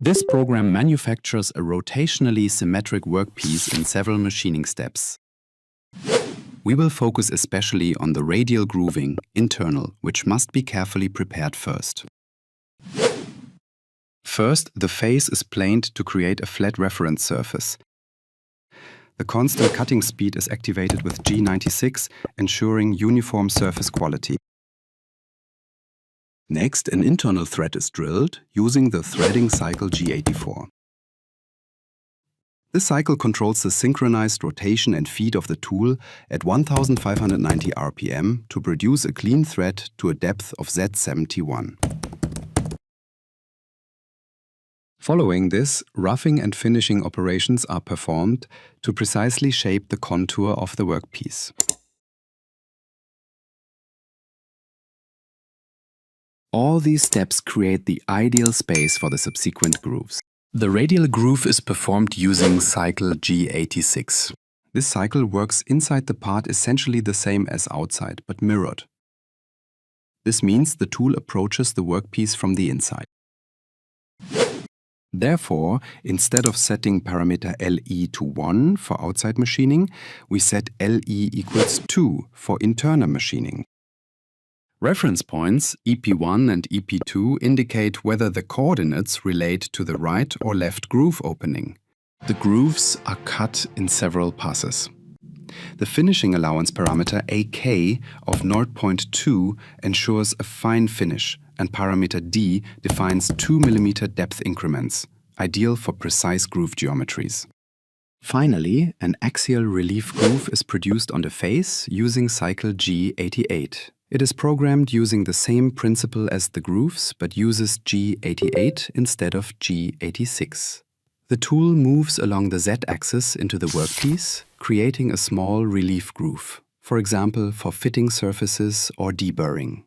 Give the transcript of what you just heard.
This program manufactures a rotationally symmetric workpiece in several machining steps. We will focus especially on the radial grooving, internal, which must be carefully prepared first. First, the face is planed to create a flat reference surface. The constant cutting speed is activated with G86, ensuring uniform surface quality. Next, an internal thread is drilled using the threading cycle G84. This cycle controls the synchronized rotation and feed of the tool at 1590 RPM to produce a clean thread to a depth of Z71. Following this, roughing and finishing operations are performed to precisely shape the contour of the workpiece. All these steps create the ideal space for the subsequent grooves. The radial groove is performed using cycle G86. This cycle works inside the part essentially the same as outside, but mirrored. This means the tool approaches the workpiece from the inside. Therefore, instead of setting parameter LE to 1 for outside machining, we set LE equals 2 for internal machining. Reference points EP1 and EP2 indicate whether the coordinates relate to the right or left groove opening. The grooves are cut in several passes. The finishing allowance parameter AK of 0.2 ensures a fine finish, and parameter D defines 2 mm depth increments, ideal for precise groove geometries. Finally, an axial relief groove is produced on the face using cycle G88. It is programmed using the same principle as the grooves, but uses G88 instead of G86. The tool moves along the Z-axis into the workpiece, creating a small relief groove, for example for fitting surfaces or deburring.